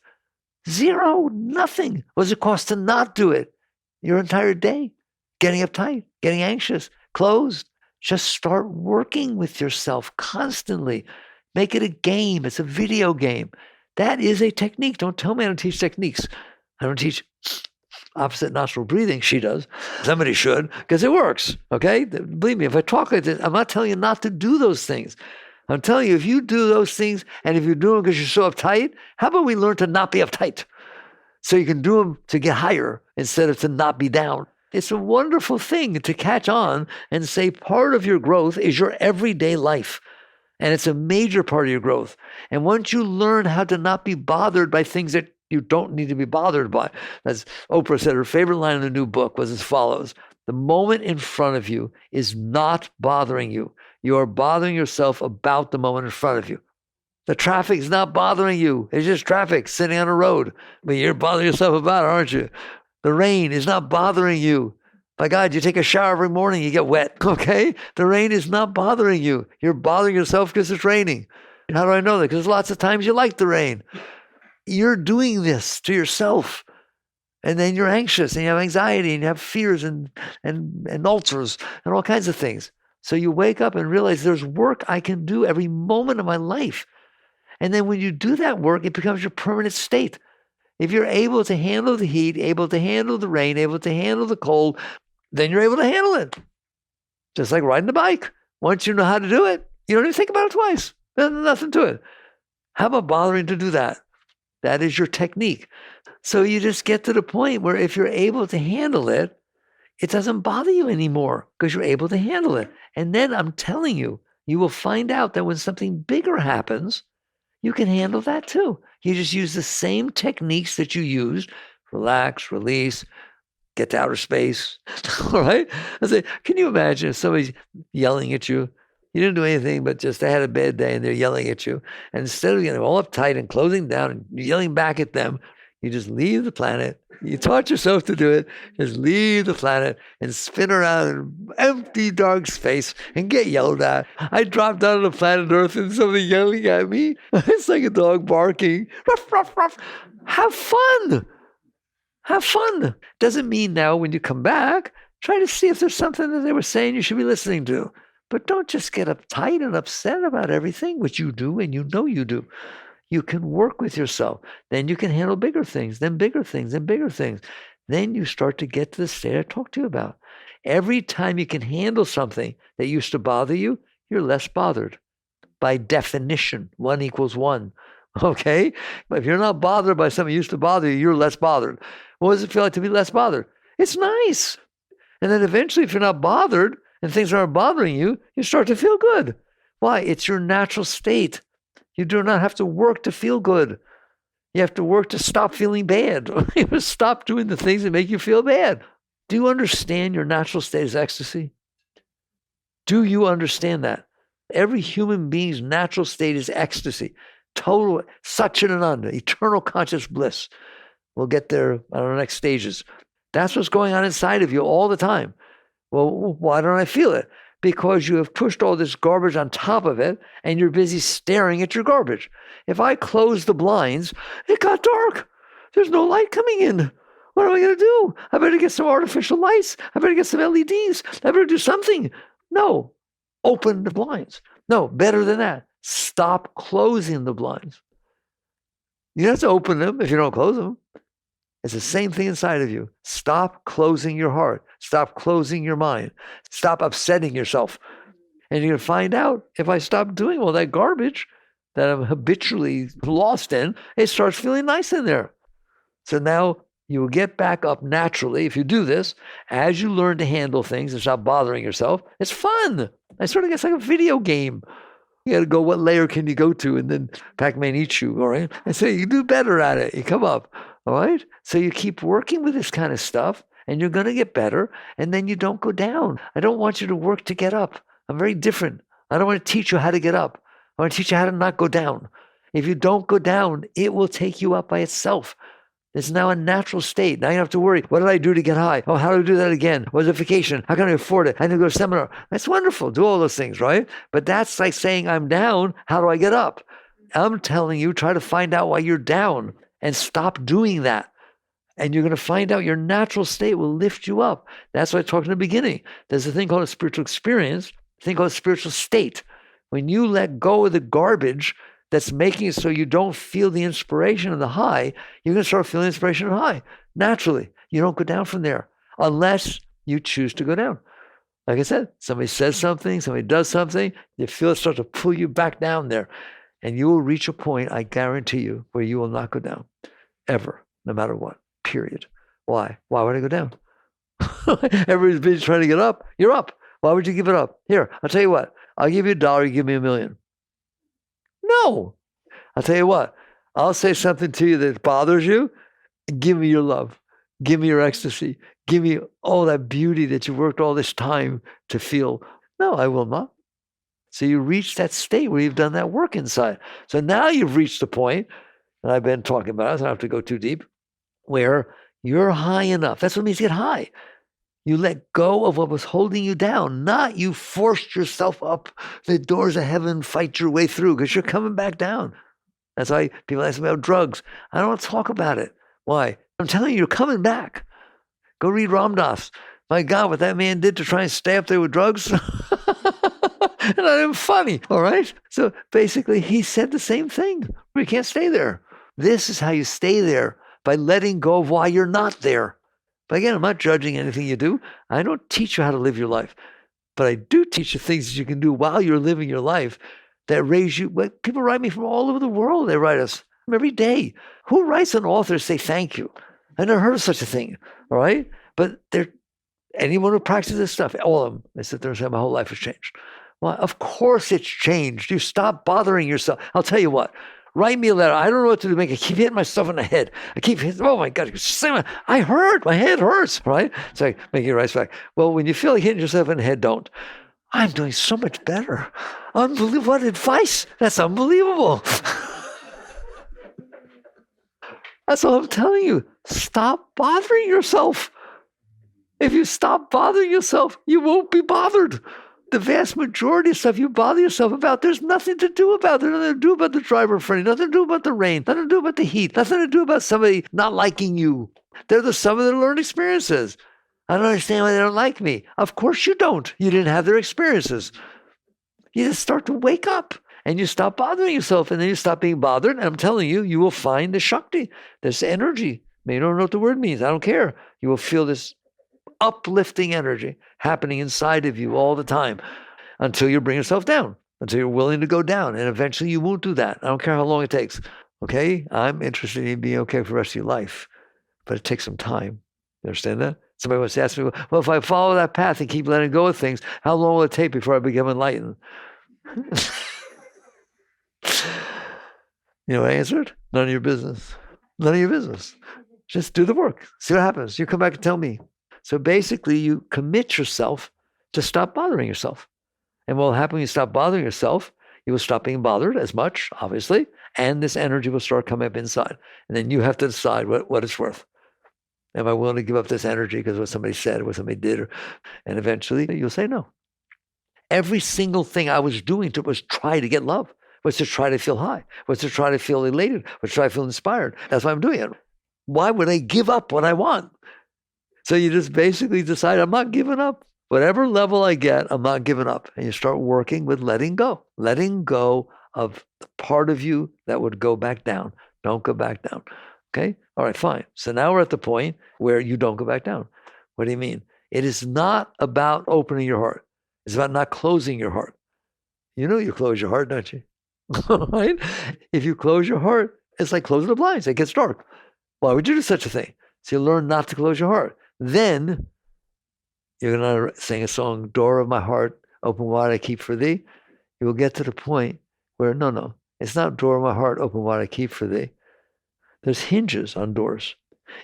0, nothing. What does it cost to not do it? Your entire day. Getting uptight, getting anxious, closed. Just start working with yourself constantly. Make it a game. It's a video game. That is a technique. Don't tell me I don't teach techniques. I don't teach opposite nostril breathing. She does. Somebody should, because it works. Okay? Believe me, if I talk like this, I'm not telling you not to do those things. I'm telling you, if you do those things, and if you do them because you're so uptight, how about we learn to not be uptight? So you can do them to get higher instead of to not be down. It's a wonderful thing to catch on and say part of your growth is your everyday life. And it's a major part of your growth. And once you learn how to not be bothered by things that you don't need to be bothered by, as Oprah said, her favorite line in the new book was as follows: the moment in front of you is not bothering you. You are bothering yourself about the moment in front of you. The traffic is not bothering you. It's just traffic sitting on a road. But you're bothering yourself about it, aren't you? The rain is not bothering you. By God, you take a shower every morning, you get wet, okay? The rain is not bothering you. You're bothering yourself because it's raining. How do I know that? Because lots of times you like the rain. You're doing this to yourself. And then you're anxious and you have anxiety and you have fears and ulcers and all kinds of things. So you wake up and realize there's work I can do every moment of my life. And then when you do that work, it becomes your permanent state. If you're able to handle the heat, able to handle the rain, able to handle the cold, then you're able to handle it. Just like riding the bike. Once you know how to do it, you don't even think about it twice. There's nothing to it. How about bothering to do that? That is your technique. So you just get to the point where if you're able to handle it, it doesn't bother you anymore because you're able to handle it. And then I'm telling you, you will find out that when something bigger happens, you can handle that too. You just use the same techniques that you used: relax, release, get to outer space. All right? I say, can you imagine if somebody's yelling at you? You didn't do anything, but just they had a bad day and they're yelling at you. And instead of getting all uptight and closing down and yelling back at them, you just leave the planet. You taught yourself to do it. Just leave the planet and spin around in empty, dark space and get yelled at. I dropped out of the planet Earth and somebody yelling at me. It's like a dog barking. Ruff, ruff, ruff. Have fun. Have fun. Doesn't mean now when you come back, try to see if there's something that they were saying you should be listening to. But don't just get uptight and upset about everything, which you do and you know you do. You can work with yourself. Then you can handle bigger things, then bigger things, then bigger things. Then you start to get to the state I talked to you about. Every time you can handle something that used to bother you, you're less bothered. By definition, 1 equals 1. Okay? But if you're not bothered by something that used to bother you, you're less bothered. What does it feel like to be less bothered? It's nice. And then eventually, if you're not bothered and things aren't bothering you, you start to feel good. Why? It's your natural state. You do not have to work to feel good. You have to work to stop feeling bad. You must stop doing the things that make you feel bad. Do you understand your natural state is ecstasy? Do you understand that? Every human being's natural state is ecstasy. Total Satchidananda, eternal conscious bliss. We'll get there on our next stages. That's what's going on inside of you all the time. Well, why don't I feel it? Because you have pushed all this garbage on top of it and you're busy staring at your garbage. If I close the blinds, it got dark. There's no light coming in. What am I going to do? I better get some artificial lights. I better get some LEDs. I better do something. No, open the blinds. No, better than that. Stop closing the blinds. You have to open them if you don't close them. It's the same thing inside of you. Stop closing your heart. Stop closing your mind. Stop upsetting yourself. And you're going to find out if I stop doing all that garbage that I'm habitually lost in, it starts feeling nice in there. So now you will get back up naturally if you do this. As you learn to handle things and stop bothering yourself, it's fun. It sort of gets like a video game. You got to go, what layer can you go to? And then Pac-Man eats you, all right? And so you do better at it. You come up. All right? So you keep working with this kind of stuff and you're going to get better and then you don't go down. I don't want you to work to get up. I'm very different. I don't want to teach you how to get up. I want to teach you how to not go down. If you don't go down, it will take you up by itself. It's now a natural state. Now you don't have to worry. What did I do to get high? Oh, how do I do that again? What's a vacation? How can I afford it? I need to go to a seminar. That's wonderful. Do all those things, right? But that's like saying I'm down. How do I get up? I'm telling you, try to find out why you're down. And stop doing that. And you're going to find out your natural state will lift you up. That's what I talked in the beginning. There's a thing called a spiritual experience, a thing called a spiritual state. When you let go of the garbage that's making it so you don't feel the inspiration and the high, you're going to start feeling inspiration and high. Naturally, you don't go down from there unless you choose to go down. Like I said, somebody says something, somebody does something, you feel it start to pull you back down there. And you will reach a point, I guarantee you, where you will not go down. Ever. No matter what. Period. Why? Why would I go down? Everybody's busy trying to get up. You're up. Why would you give it up? Here, I'll tell you what. I'll give you $1, you give me $1 million. No. I'll tell you what. I'll say something to you that bothers you. Give me your love. Give me your ecstasy. Give me all that beauty that you worked all this time to feel. No, I will not. So you reach that state where you've done that work inside. So now you've reached the point, and I've been talking about it, so I don't have to go too deep, where you're high enough. That's what it means to get high. You let go of what was holding you down, not you forced yourself up the doors of heaven, fight your way through, because you're coming back down. That's why people ask me about drugs. I don't want to talk about it. Why? I'm telling you, you're coming back. Go read Ram Dass. My God, what that man did to try and stay up there with drugs. And not even funny, all right? So basically, he said the same thing. You can't stay there. This is how you stay there, by letting go of why you're not there. But again, I'm not judging anything you do. I don't teach you how to live your life. But I do teach you things that you can do while you're living your life that raise you. People write me from all over the world. They write us every day. Who writes an author to say thank you? I never heard of such a thing, all right? But anyone who practices this stuff, all of them, they sit there and say, my whole life has changed. Well, of course it's changed. You stop bothering yourself. I'll tell you what. Write me a letter. I don't know what to do. I keep hitting myself in the head. I keep hitting, oh my God. I hurt. My head hurts, right? It's like making it right back. Well, when you feel like hitting yourself in the head, don't. I'm doing so much better. Unbelievable. What advice. That's unbelievable. That's all I'm telling you. Stop bothering yourself. If you stop bothering yourself, you won't be bothered. The vast majority of stuff you bother yourself about, there's nothing to do about. There's nothing to do about the driver in front of you, nothing to do about the rain, nothing to do about the heat, nothing to do about somebody not liking you. They're the sum of their learned experiences. I don't understand why they don't like me. Of course you don't. You didn't have their experiences. You just start to wake up and you stop bothering yourself, and then you stop being bothered. And I'm telling you, you will find the Shakti, this energy. You don't know what the word means. I don't care. You will feel this uplifting energy happening inside of you all the time until you bring yourself down, until you're willing to go down. And eventually you won't do that. I don't care how long it takes. Okay? I'm interested in being okay for the rest of your life, but it takes some time. You understand that? Somebody wants to ask me, well, if I follow that path and keep letting go of things, how long will it take before I become enlightened? You know what I answered? None of your business. None of your business. Just do the work. See what happens. You come back and tell me. So basically, you commit yourself to stop bothering yourself. And what will happen when you stop bothering yourself, you will stop being bothered as much, obviously, and this energy will start coming up inside. And then you have to decide what it's worth. Am I willing to give up this energy because of what somebody said, what somebody did? And eventually, you'll say no. Every single thing I was doing was try to get love, was to try to feel high, was to try to feel elated, was to try to feel inspired. That's why I'm doing it. Why would I give up what I want? So you just basically decide, I'm not giving up. Whatever level I get, I'm not giving up. And you start working with letting go of the part of you that would go back down. Don't go back down. Okay? All right, fine. So now we're at the point where you don't go back down. What do you mean? It is not about opening your heart. It's about not closing your heart. You know you close your heart, don't you? Right? If you close your heart, it's like closing the blinds. It gets dark. Why would you do such a thing? So you learn not to close your heart. Then you're going to sing a song, Door of my heart, open wide I keep for thee. You will get to the point where, no, it's not door of my heart, open wide I keep for thee. There's hinges on doors.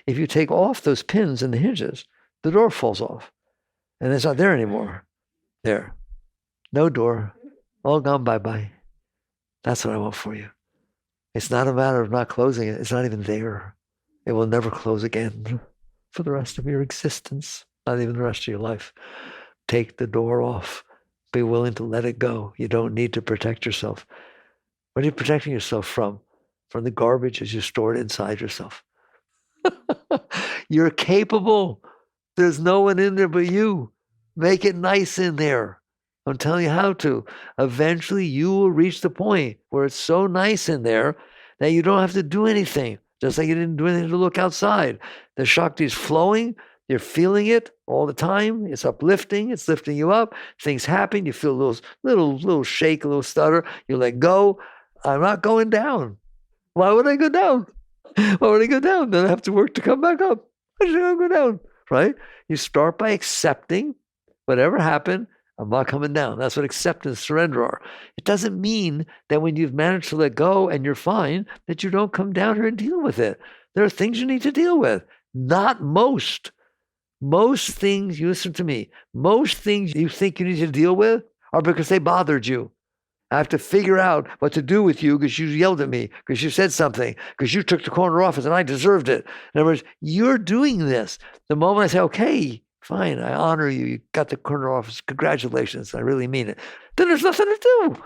If you take off those pins and the hinges, the door falls off. And it's not there anymore. There. No door. All gone bye-bye. That's what I want for you. It's not a matter of not closing it. It's not even there. It will never close again for the rest of your existence, not even the rest of your life. Take the door off. Be willing to let it go. You don't need to protect yourself. What are you protecting yourself from? From the garbage as you store it inside yourself. You're capable. There's no one in there but you. Make it nice in there. I'm telling you how to. Eventually, you will reach the point where it's so nice in there that you don't have to do anything, just like you didn't do anything to look outside. The Shakti is flowing. You're feeling it all the time. It's uplifting. It's lifting you up. Things happen. You feel a little shake, a little stutter. You let go. I'm not going down. Why would I go down? Why would I go down? Then I have to work to come back up. Why should I go down? Right? You start by accepting whatever happened. I'm not coming down. That's what acceptance, surrender are. It doesn't mean that when you've managed to let go and you're fine, that you don't come down here and deal with it. There are things you need to deal with. Not most. Most things, you listen to me, most things you think you need to deal with are because they bothered you. I have to figure out what to do with you because you yelled at me, because you said something, because you took the corner office and I deserved it. In other words, you're doing this. The moment I say, okay, fine, I honor you. You got the corner office. Congratulations. I really mean it. Then there's nothing to do.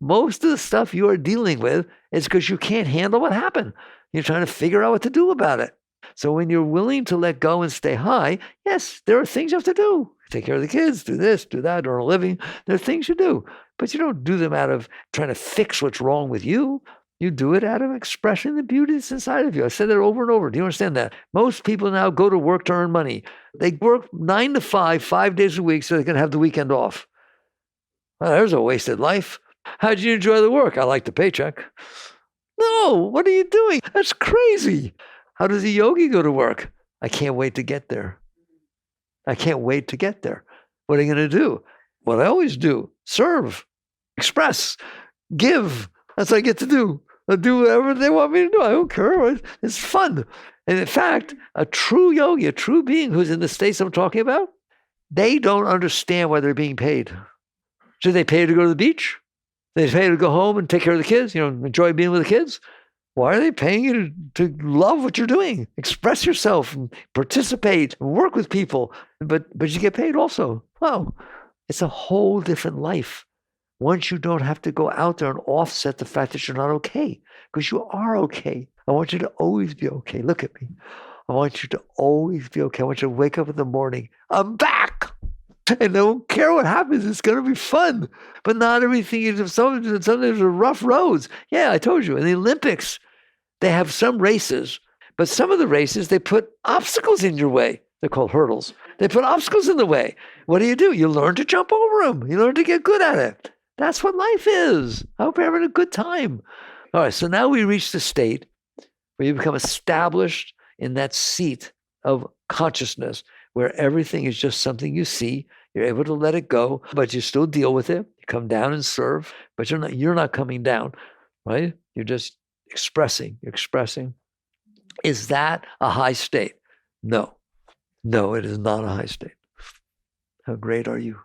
Most of the stuff you are dealing with is because you can't handle what happened. You're trying to figure out what to do about it. So when you're willing to let go and stay high, yes, there are things you have to do. Take care of the kids, do this, do that, earn a living. There are things you do. But you don't do them out of trying to fix what's wrong with you. You do it out of expressing the beauty that's inside of you. I said that over and over. Do you understand that? Most people now go to work to earn money. They work 9 to 5, 5 days a week so they can have the weekend off. Well, there's a wasted life. How'd you enjoy the work? I like the paycheck. No, what are you doing? That's crazy. How does a yogi go to work? I can't wait to get there. I can't wait to get there. What are you going to do? What I always do, serve, express, give. That's what I get to do. I'll do whatever they want me to do. I don't care. It's fun. And in fact, a true yogi, a true being who's in the states I'm talking about, they don't understand why they're being paid. Should they pay to go to the beach? They pay to go home and take care of the kids, enjoy being with the kids? Why are they paying you to love what you're doing? Express yourself and participate and work with people. But you get paid also. Wow. It's a whole different life. Once you don't have to go out there and offset the fact that you're not okay, because you are okay. I want you to always be okay. Look at me. I want you to always be okay. I want you to wake up in the morning. I'm back. And I don't care what happens. It's going to be fun. But not everything is. Sometimes there's rough roads. Yeah, I told you. In the Olympics, they have some races. But some of the races, they put obstacles in your way. They're called hurdles. They put obstacles in the way. What do? You learn to jump over them. You learn to get good at it. That's what life is. I hope you're having a good time. All right, so now we reach the state where you become established in that seat of consciousness where everything is just something you see. You're able to let it go, but you still deal with it. You come down and serve, but you're not coming down, right? You're just expressing. You're expressing. Is that a high state? No. No, it is not a high state. How great are you?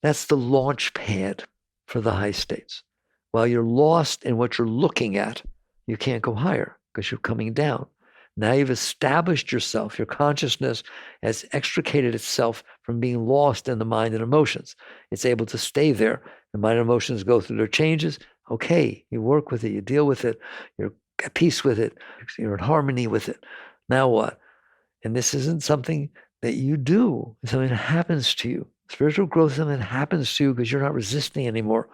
That's the launch pad for the high states. While you're lost in what you're looking at, you can't go higher because you're coming down. Now you've established yourself. Your consciousness has extricated itself from being lost in the mind and emotions. It's able to stay there. The mind and emotions go through their changes. Okay, you work with it. You deal with it. You're at peace with it. You're in harmony with it. Now what? And this isn't something that you do. It's something that happens to you. Spiritual growth is something that happens to you because you're not resisting anymore.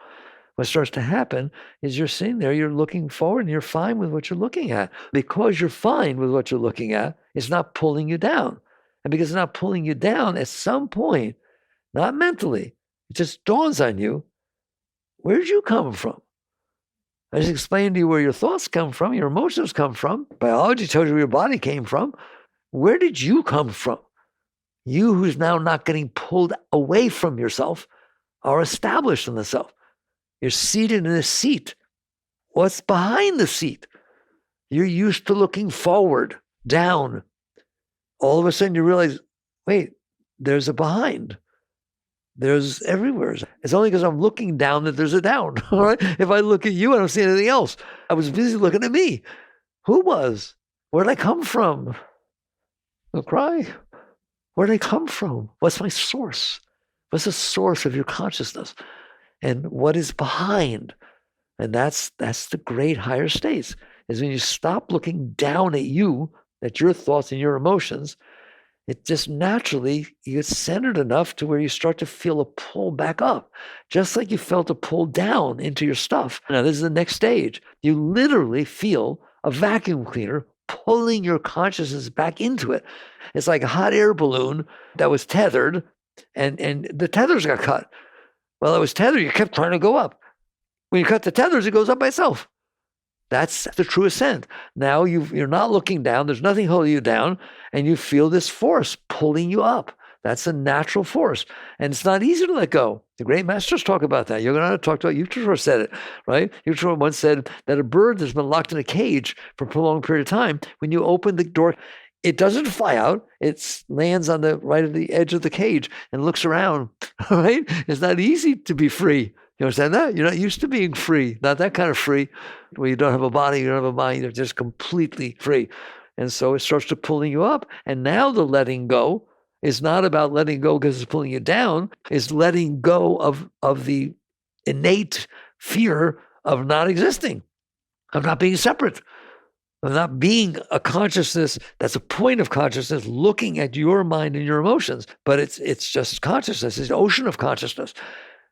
What starts to happen is you're sitting there, you're looking forward, and you're fine with what you're looking at. Because you're fine with what you're looking at, it's not pulling you down. And because it's not pulling you down, at some point, not mentally, it just dawns on you, where did you come from? I just explained to you where your thoughts come from, your emotions come from. Biology tells you where your body came from. Where did you come from? You who's now not getting pulled away from yourself are established in the self. You're seated in a seat. What's behind the seat? You're used to looking forward, down. All of a sudden you realize, wait, there's a behind. There's everywhere. It's only because I'm looking down that there's a down. All right? If I look at you, I don't see anything else. I was busy looking at me. Who was? Where did I come from? I'll cry. Where did I come from? What's my source? What's the source of your consciousness? And what is behind? And that's the great higher states, is when you stop looking down at you, at your thoughts and your emotions, it just naturally, you get centered enough to where you start to feel a pull back up, just like you felt a pull down into your stuff. Now, this is the next stage. You literally feel a vacuum cleaner pulling your consciousness back into it. It's like a hot air balloon that was tethered, and the tethers got cut. Well, it was tethered. You kept trying to go up. When you cut the tethers, it goes up by itself. That's the true ascent. Now you're not looking down. There's nothing holding you down. And you feel this force pulling you up. That's a natural force. And it's not easy to let go. The great masters talk about that. Yogananda talked about, Yukteswar said it, right? Yukteswar once said that a bird that's been locked in a cage for a prolonged period of time, when you open the door, it doesn't fly out. It lands on the right of the edge of the cage and looks around, right? It's not easy to be free. You understand that? You're not used to being free, not that kind of free, where you don't have a body, you don't have a mind, you're just completely free. And so it starts to pulling you up. And now the letting go is not about letting go because it's pulling you down, it's letting go of the innate fear of not existing, of not being separate, of not being a consciousness that's a point of consciousness looking at your mind and your emotions. But it's just consciousness, it's an ocean of consciousness.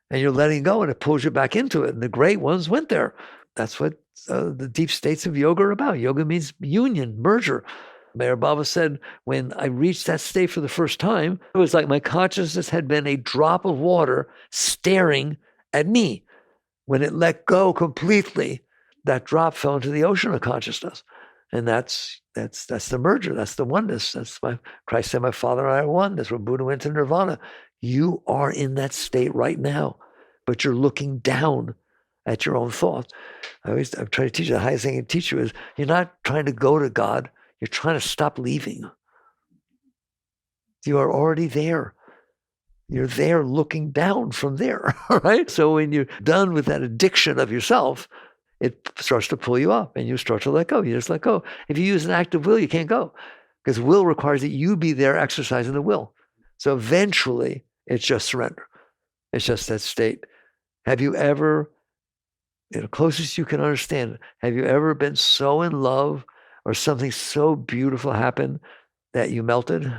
And you're letting go, and it pulls you back into it. And the great ones went there. That's what the deep states of yoga are about. Yoga means union, merger. Mayor Baba said, when I reached that state for the first time, it was like my consciousness had been a drop of water staring at me. When it let go completely, that drop fell into the ocean of consciousness. And that's the merger. That's the oneness. That's Christ said, my Father and I are one. That's when Buddha went to nirvana. You are in that state right now, but you're looking down at your own thoughts. I'm trying to teach you, the highest thing I can teach you is you're not trying to go to God. You're trying to stop leaving. You are already there. You're there looking down from there, all right? So when you're done with that addiction of yourself, it starts to pull you up and you start to let go. You just let go. If you use an active will, you can't go because will requires that you be there exercising the will. So eventually, it's just surrender. It's just that state. Have you ever, closest you can understand, have you ever been so in love or something so beautiful happened that you melted?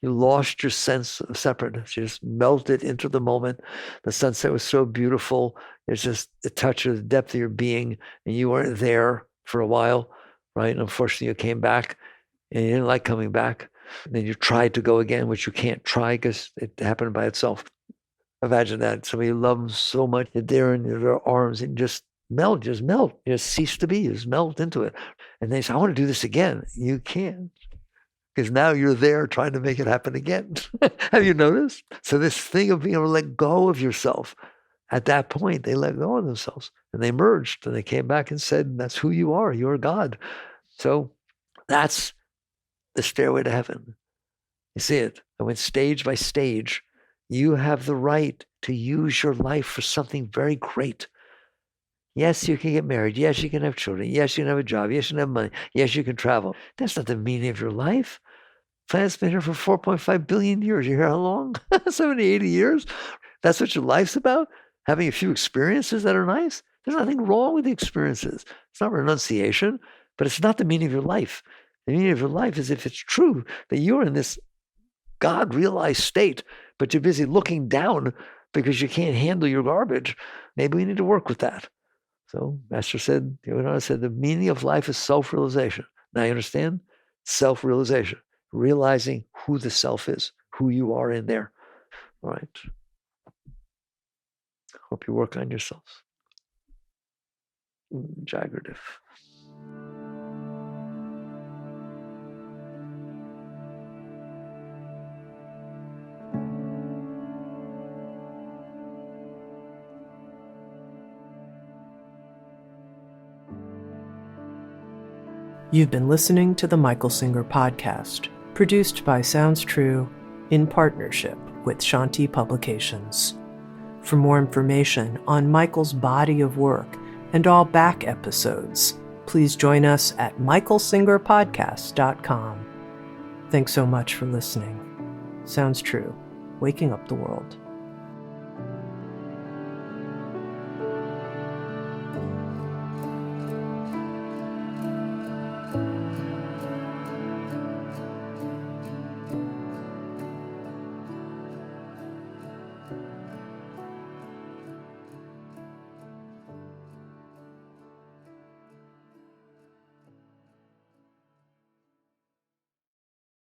You lost your sense of separateness. You just melted into the moment. The sunset was so beautiful. It's just the touch of the depth of your being, and you weren't there for a while, right? And unfortunately, you came back, and you didn't like coming back. And then you tried to go again, which you can't try because it happened by itself. Imagine that. Somebody you love them so much, you're there in their arms and just melt. You just cease to be. You just melt into it. And they say, I want to do this again. You can't. Because now you're there trying to make it happen again. Have you noticed? So this thing of being able to let go of yourself, at that point, they let go of themselves. And they merged. And they came back and said, that's who you are. You're God. So that's the stairway to heaven. You see it. I went stage by stage. You have the right to use your life for something very great. Yes, you can get married. Yes, you can have children. Yes, you can have a job. Yes, you can have money. Yes, you can travel. That's not the meaning of your life. Planet's been here for 4.5 billion years. You're here how long? 70, 80 years? That's what your life's about? Having a few experiences that are nice? There's nothing wrong with the experiences. It's not renunciation, but it's not the meaning of your life. The meaning of your life is if it's true that you're in this God-realized state, but you're busy looking down because you can't handle your garbage. Maybe we need to work with that. So Master said, Yogananda said, the meaning of life is self-realization. Now you understand? Self-realization. Realizing who the self is, who you are in there. All right. Hope you work on yourselves. Jagradiv. You've been listening to the Michael Singer Podcast, produced by Sounds True in partnership with Shanti Publications. For more information on Michael's body of work and all back episodes, please join us at michaelsingerpodcast.com. Thanks so much for listening. Sounds True, waking up the world.